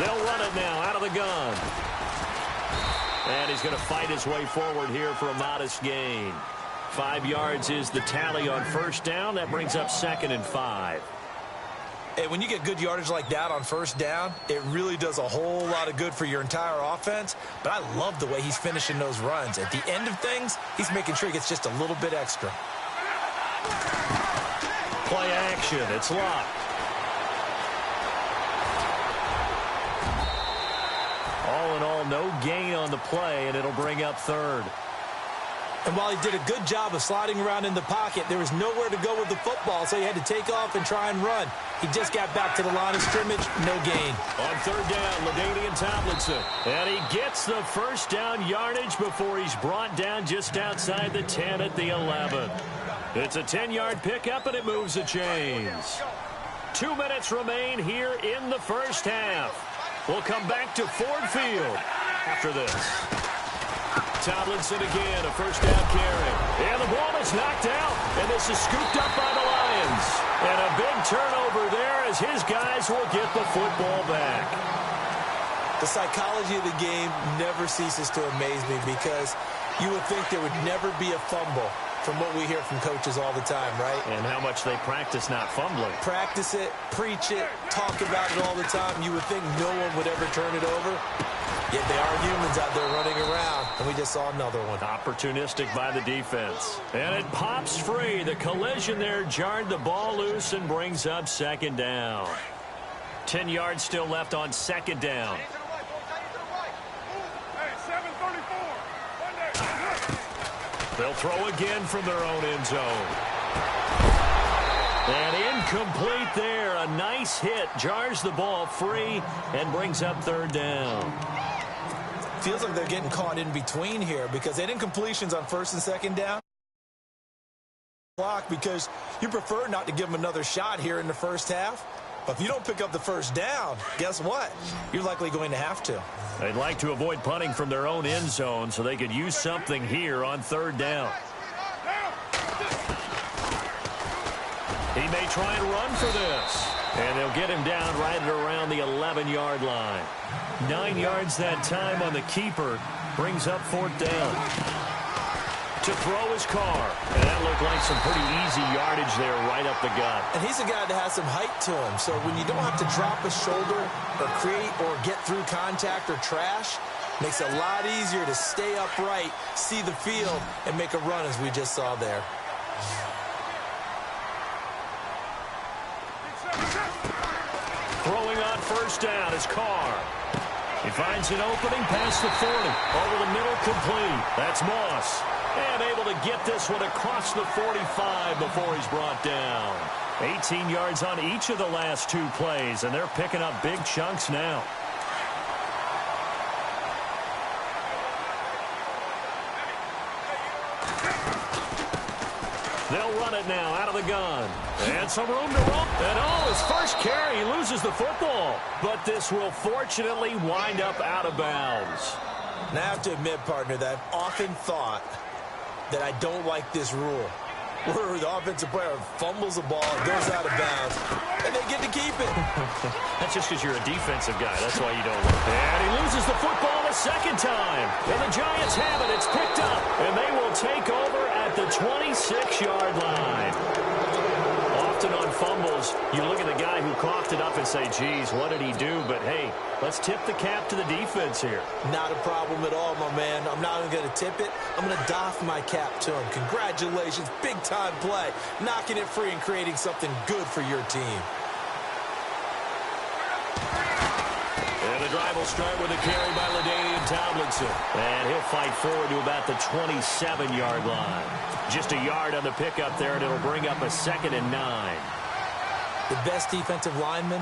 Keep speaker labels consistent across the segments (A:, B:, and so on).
A: They'll run it now out of the gun. And he's going to fight his way forward here for a modest gain. 5 yards is the tally on first down. That brings up 2nd and 5.
B: And when you get good yardage like that on first down, it really does a whole lot of good for your entire offense. But I love the way he's finishing those runs. At the end of things, he's making sure he gets just a little bit extra.
A: Play action. It's locked. All in all, no gain on the play, and it'll bring up 3rd.
B: And while he did a good job of sliding around in the pocket, there was nowhere to go with the football, so he had to take off and try and run. He just got back to the line of scrimmage, no gain.
A: On 3rd down, LaDainian Tomlinson. And he gets the first down yardage before he's brought down just outside the 10 at the 11. It's a 10-yard pickup, and it moves the chains. 2 minutes remain here in the first half. We'll come back to Ford Field after this. Tomlinson again, a first down carry. And the ball is knocked out, and this is scooped up by the Lions. And a big turnover there as his guys will get the football back.
B: The psychology of the game never ceases to amaze me because you would think there would never be a fumble from what we hear from coaches all the time, right?
A: And how much they practice not fumbling.
B: Practice it, preach it, talk about it all the time. You would think no one would ever turn it over. Yet they are humans out there running around, and we just saw another one.
A: Opportunistic by the defense. And it pops free. The collision there jarred the ball loose and brings up 2nd down. 10 yards still left on 2nd down. They'll throw again from their own end zone. And incomplete there. A nice hit. Jars the ball free and brings up 3rd down.
B: Feels like they're getting caught in between here because they didn't incompletions on 1st and 2nd down. Because you prefer not to give them another shot here in the first half. But if you don't pick up the first down, guess what? You're likely going to have to.
A: They'd like to avoid punting from their own end zone so they could use something here on 3rd down. He may try and run for this. And they'll get him down right at around the 11-yard line. 9 yards that time on the keeper. Brings up 4th down. To throw his car. And that looked like some pretty easy yardage there right up the gut.
B: And he's a guy that has some height to him. So when you don't have to drop a shoulder or create or get through contact or trash, makes it a lot easier to stay upright, see the field, and make a run as we just saw there.
A: Throwing on 1st down is Carr. He finds an opening past the 40. Over the middle, complete. That's Moss. And able to get this one across the 45 before he's brought down. 18 yards on each of the last 2 plays, and they're picking up big chunks now. They'll run it now out of the gun. And some room to run. And his first carry, he loses the football. But this will fortunately wind up out of bounds.
B: And I have to admit, partner, that I've often thought that I don't like this rule, where the offensive player fumbles the ball, goes out of bounds, and they get to keep it.
A: That's just because you're a defensive guy. That's why you don't like it. And he loses the football a 2nd time. And the Giants have it. It's picked up. And they will take over at the 26-yard line. Often on fumbles, you look at the guy who coughed it up and say, geez, what did he do? But, hey, let's tip the cap to the defense here.
B: Not a problem at all, my man. I'm not even going to tip it. I'm going to doff my cap to him. Congratulations. Big-time play. Knocking it free and creating something good for your team.
A: And the drive will start with a carry by LaDainian Tomlinson. And he'll fight forward to about the 27-yard line. Just a yard on the pickup there, and it'll bring up a 2nd and 9.
B: The best defensive linemen,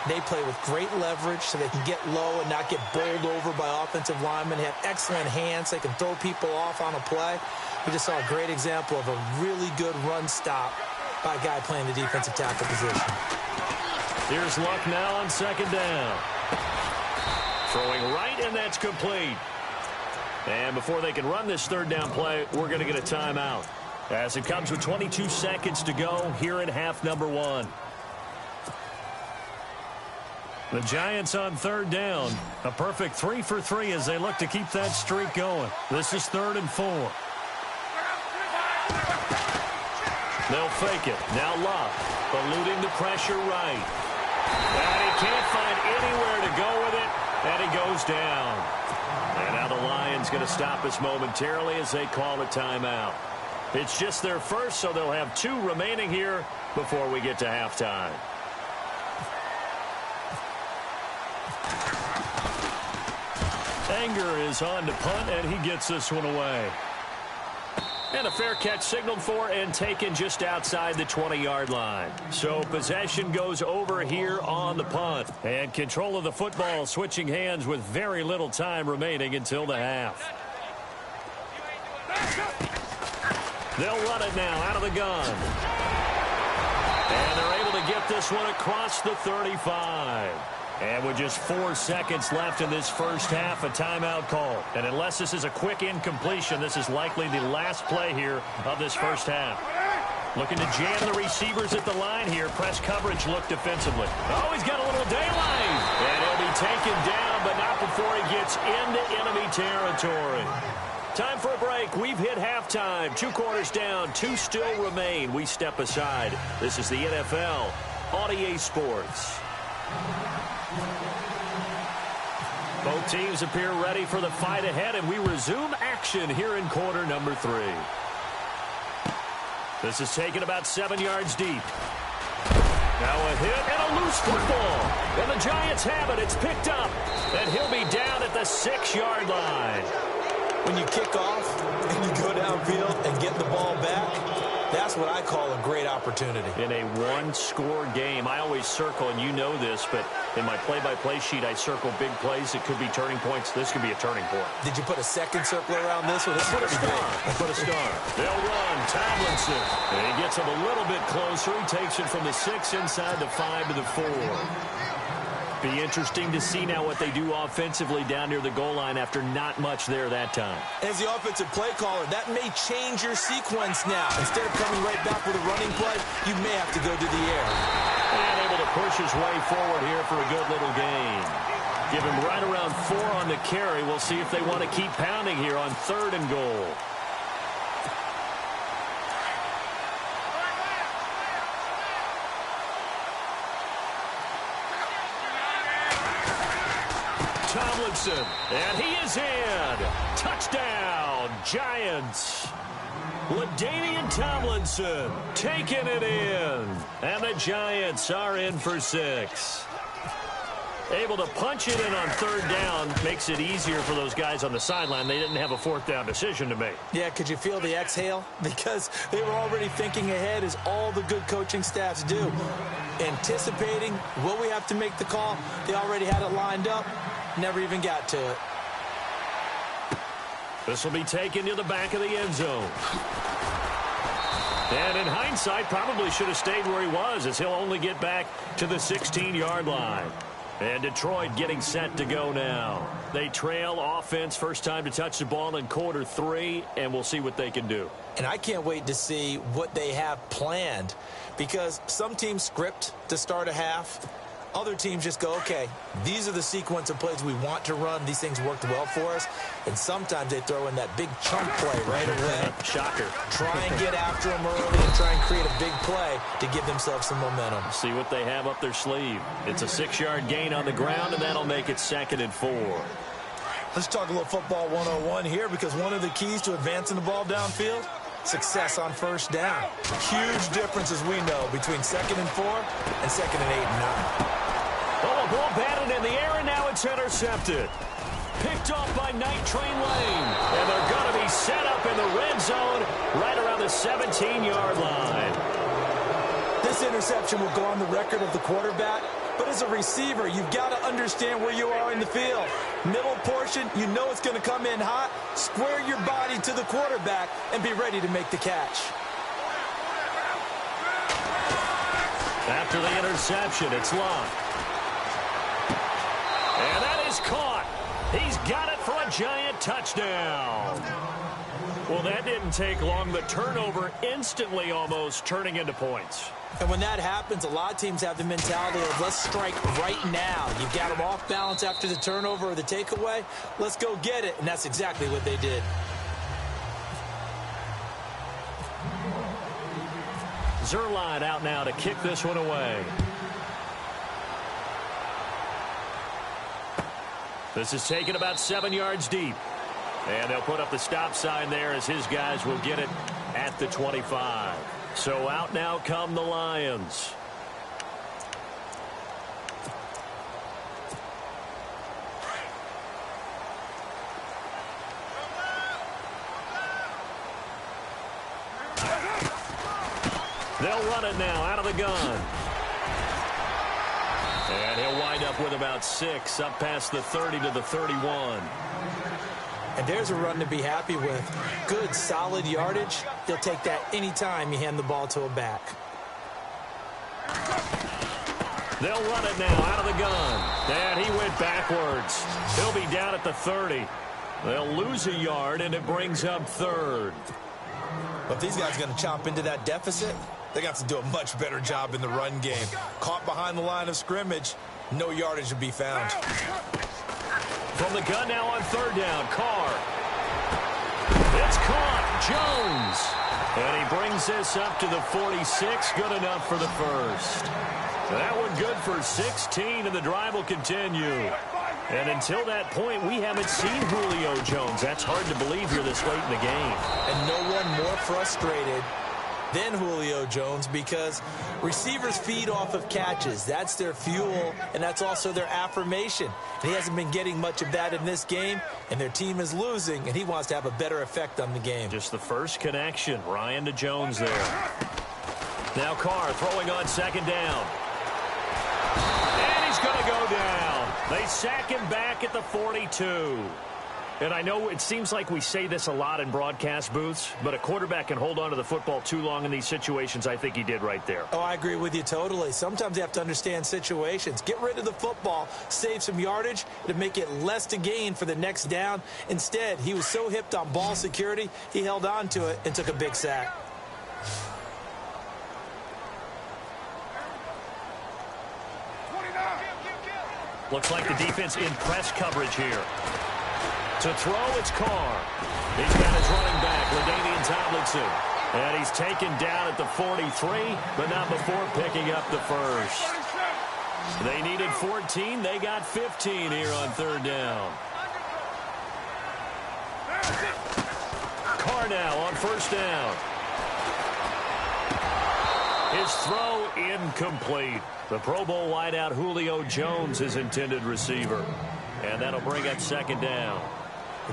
B: they play with great leverage so they can get low and not get bowled over by offensive linemen. They have excellent hands. They can throw people off on a play. We just saw a great example of a really good run stop by a guy playing the defensive tackle position.
A: Here's Luck now on 2nd down. Throwing right, and that's complete. And before they can run this 3rd down play, we're going to get a timeout. As it comes with 22 seconds to go here in half number 1. The Giants on third down. A perfect 3 for 3 as they look to keep that streak going. This is 3rd and 4. They'll fake it. Now Love, eluding the pressure right. And he can't find anywhere to go with it, and he goes down. And now the Lions going to stop us momentarily as they call a timeout. It's just their first, so they'll have 2 remaining here before we get to halftime. Anger is on to punt, and he gets this one away. And a fair catch signaled for and taken just outside the 20-yard line. So possession goes over here on the punt. And control of the football switching hands with very little time remaining until the half. They'll run it now out of the gun. And they're able to get this one across the 35. And with just 4 seconds left in this first half, a timeout call. And unless this is a quick incompletion, this is likely the last play here of this first half. Looking to jam the receivers at the line here. Press coverage look defensively. Oh, he's got a little daylight. And he'll be taken down, but not before he gets into enemy territory. Time for a break. We've hit halftime. 2 quarters down. 2 still remain. We step aside. This is the NFL on EA Sports. Both teams appear ready for the fight ahead, and we resume action here in quarter number 3. This is taken about 7 yards deep. Now a hit and a loose football. And the Giants have it. It's picked up. And he'll be down at the 6-yard line.
B: When you kick off and you go downfield and get the ball back, that's what I call a great opportunity. In a one-score game, I always circle, and you know this, but in my play-by-play sheet, I circle big plays. It could be turning points. This could be a turning point. Did you put a second circle around this one?
A: Put a star. I put a star. They'll run. Tomlinson. And he gets him a little bit closer. He takes it from the 6 inside the 5 to the 4. Be interesting to see now what they do offensively down near the goal line after not much there that time.
B: As the offensive play caller, that may change your sequence now. Instead of coming right back with a running play, you may have to go to the air.
A: And able to push his way forward here for a good little gain. Give him right around 4 on the carry. We'll see if they want to keep pounding here on 3rd and goal. Tomlinson, and he is in. Touchdown, Giants. LaDainian Tomlinson taking it in. And the Giants are in for 6. Able to punch it in on 3rd down makes it easier for those guys on the sideline. They didn't have a 4th down decision to make.
B: Yeah, could you feel the exhale? Because they were already thinking ahead, as all the good coaching staffs do. Anticipating, will we have to make the call? They already had it lined up. Never even got to it.
A: This will be taken to the back of the end zone. And in hindsight, probably should have stayed where he was, as he'll only get back to the 16-yard line. And Detroit getting set to go now. They trail offense, first time to touch the ball in quarter 3, and we'll see what they can do.
B: And I can't wait to see what they have planned, because some teams script to start a half. Other teams just go, okay, these are the sequence of plays we want to run. These things worked well for us. And sometimes they throw in that big chunk play right away.
A: Shocker.
B: Try and get after them early and try and create a big play to give themselves some momentum.
A: See what they have up their sleeve. It's a 6-yard gain on the ground, and that'll make it 2nd and 4.
B: Let's talk a little football 101 here, because one of the keys to advancing the ball downfield, success on 1st down. Huge difference, as we know, between 2nd and 4 and 2nd and 8 and 9.
A: Oh, a ball batted in the air, and now it's intercepted. Picked off by Night Train Lane. And they're going to be set up in the red zone right around the 17-yard line.
B: This interception will go on the record of the quarterback, but as a receiver, you've got to understand where you are in the field. Middle portion, you know it's going to come in hot. Square your body to the quarterback and be ready to make the catch.
A: After the interception, it's locked. And that is caught. He's got it for a Giant touchdown. Well, that didn't take long. The turnover instantly almost turning into points.
B: And when that happens, a lot of teams have the mentality of let's strike right now. You've got them off balance after the turnover or the takeaway. Let's go get it. And that's exactly what they did.
A: Zerline out now to kick this one away. This is taken about 7 yards deep. And they'll put up the stop sign there as his guys will get it at the 25. So out now come the Lions. They'll run it now out of the gun. And he'll wind up with about 6 up past the 30 to the 31.
B: And there's a run to be happy with. Good, solid yardage. You'll take that anytime you hand the ball to a back.
A: They'll run it now out of the gun. And he went backwards. He'll be down at the 30. They'll lose a yard, and it brings up 3rd.
C: But if these guys are going to chop into that deficit, they got to do a much better job in the run game. Caught behind the line of scrimmage, no yardage to be found.
A: From the gun now on 3rd down, Carr. It's caught, Jones. And he brings this up to the 46, good enough for the first. That one good for 16, and the drive will continue. And until that point, we haven't seen Julio Jones. That's hard to believe here this late in the game.
B: And no one more frustrated than Julio Jones because receivers feed off of catches. That's their fuel, and that's also their affirmation. And he hasn't been getting much of that in this game, and their team is losing, and he wants to have a better effect on the game.
A: Just the first connection, Ryan to Jones there. Now Carr throwing on 2nd down. And he's going to go down. They sack him back at the 42. And I know it seems like we say this a lot in broadcast booths, but a quarterback can hold on to the football too long in these situations. I think he did right there.
B: Oh, I agree with you totally. Sometimes you have to understand situations. Get rid of the football, save some yardage to make it less to gain for the next down. Instead, he was so hipped on ball security, he held on to it and took a big sack.
A: Looks like the defense in press coverage here. To throw, it's Carr. He's got his running back, LaDainian Tomlinson. And he's taken down at the 43, but not before picking up the first. They needed 14. They got 15 here on 3rd down. Carr now on 1st down. His throw incomplete. The Pro Bowl wideout Julio Jones, his intended receiver. And that'll bring up 2nd down.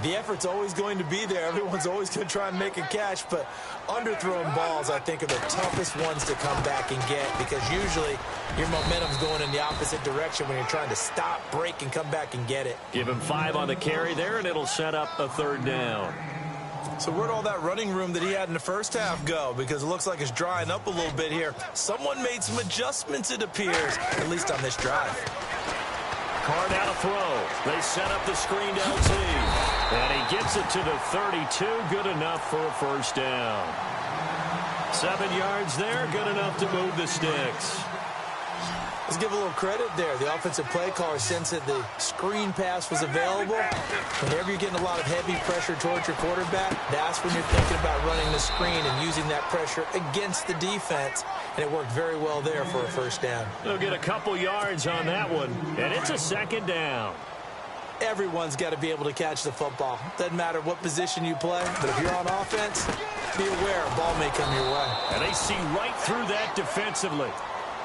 B: The effort's always going to be there. Everyone's always going to try and make a catch, but underthrown balls, I think, are the toughest ones to come back and get because usually your momentum's going in the opposite direction when you're trying to stop, break, and come back and get it.
A: Give him 5 on the carry there, and it'll set up a 3rd down.
C: So where'd all that running room that he had in the first half go? Because it looks like it's drying up a little bit here. Someone made some adjustments, it appears, at least on this drive.
A: Carr now to throw. They set up the screened LT. And he gets it to the 32. Good enough for a 1st down. 7 yards there. Good enough to move the sticks.
B: Let's give a little credit there. The offensive play caller sensed that the screen pass was available. Whenever you're getting a lot of heavy pressure towards your quarterback, that's when you're thinking about running the screen and using that pressure against the defense. And it worked very well there for a 1st down.
A: They'll get a couple yards on that one, and it's a 2nd down.
B: Everyone's got to be able to catch the football. Doesn't matter what position you play, but if you're on offense, be aware a ball may come your way.
A: And they see right through that defensively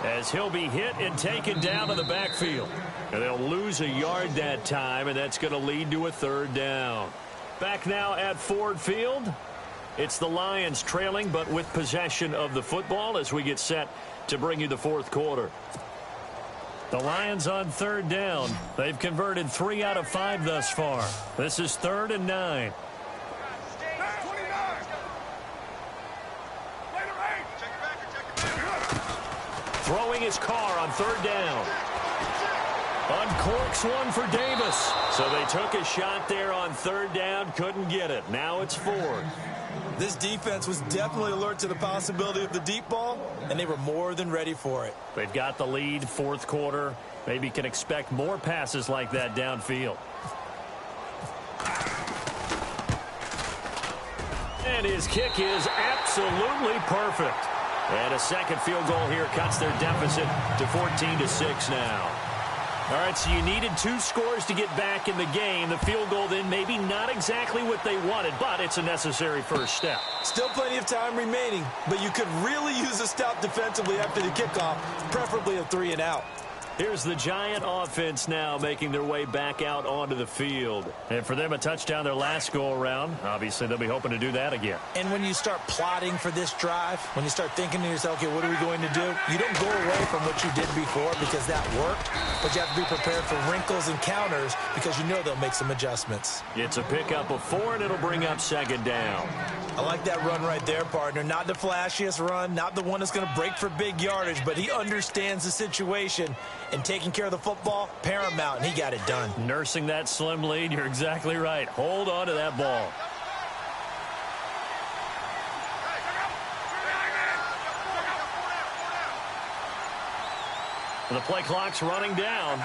A: as he'll be hit and taken down to the backfield. And they'll lose a yard that time, and that's going to lead to a 3rd down. Back now at Ford Field. It's the Lions trailing, but with possession of the football as we get set to bring you the 4th quarter. The Lions on 3rd down. They've converted 3 out of 5 thus far. This is 3rd and 9. Throwing his Carr on 3rd down. Uncorks one for Davis. So they took a shot there on third down, couldn't get it. Now it's fourth.
C: This defense was definitely alert to the possibility of the deep ball, and they were more than ready for it.
A: They've got the lead, fourth quarter. Maybe can expect more passes like that downfield. And his kick is absolutely perfect. And a second field goal here cuts their deficit to 14-6 now. All right, so you needed 2 scores to get back in the game. The field goal then maybe not exactly what they wanted, but it's a necessary first step.
C: Still plenty of time remaining, but you could really use a stop defensively after the kickoff, preferably a 3-and-out.
A: Here's the Giant offense now making their way back out onto the field. And for them, a touchdown their last go-around. Obviously, they'll be hoping to do that again.
B: And when you start plotting for this drive, when you start thinking to yourself, okay, what are we going to do? You don't go away from what you did before because that worked, but you have to be prepared for wrinkles and counters because you know they'll make some adjustments.
A: It's a pickup of 4, and it'll bring up second down.
C: I like that run right there, partner. Not the flashiest run, not the one that's going to break for big yardage, but he understands the situation, and taking care of the football, paramount, and he got it done.
A: Nursing that slim lead, you're exactly right. Hold on to that ball. The play clock's running down.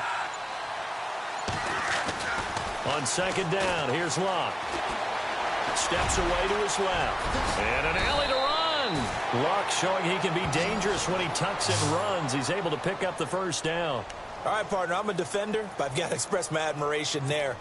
A: On second down, here's Locke. Steps away to his left. And an alley to run. Locke showing he can be dangerous when he tucks and runs. He's able to pick up the first down.
C: All right, partner, I'm a defender, but I've got to express my admiration there.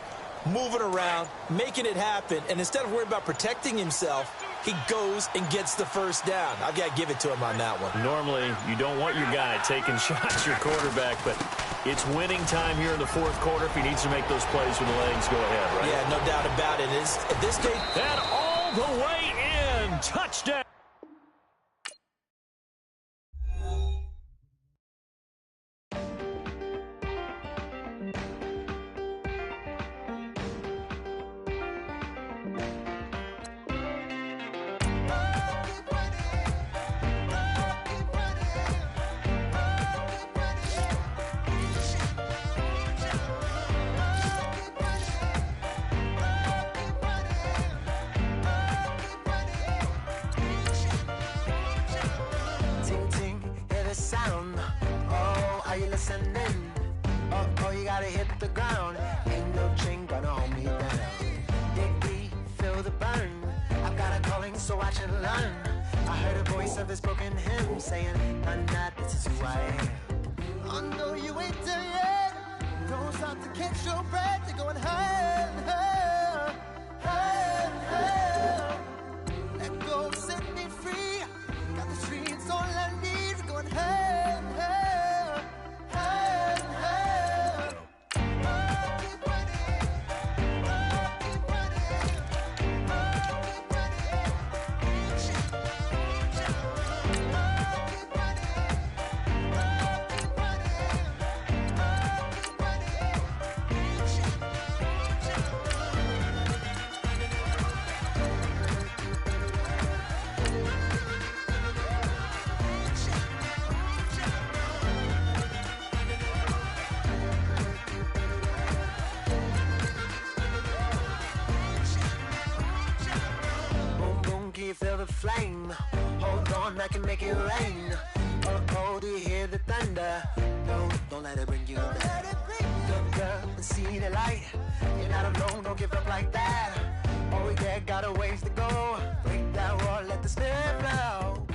C: Moving around, making it happen, and instead of worrying about protecting himself, he goes and gets the first down. I've got to give it to him on that one.
A: Normally, you don't want your guy taking shots, your quarterback, but it's winning time here in the fourth quarter. If he needs to make those plays with the legs, go ahead, right?
C: Yeah, no doubt about it. At this stage,
A: and all the way in. Touchdown.
D: Oh, you gotta hit the ground. Ain't no chain gonna hold me down. Dig deep, feel the burn. I've got a calling, so watch and learn. I heard a voice of his broken hymn saying, nah, this is who I am. I know you ain't there yet. Don't stop to catch your breath. You're going higher, higher, higher, higher. Let go, set me free. Got the streets all I need. Going higher, higher, higher, higher. Feel the flame. Hold on, I can make it rain. Oh, do you hear the thunder? Don't let it bring you down. Look up and see the light. You're not alone, don't give up like that. Oh yeah, got a ways to go. Break that wall, let the spirit flow.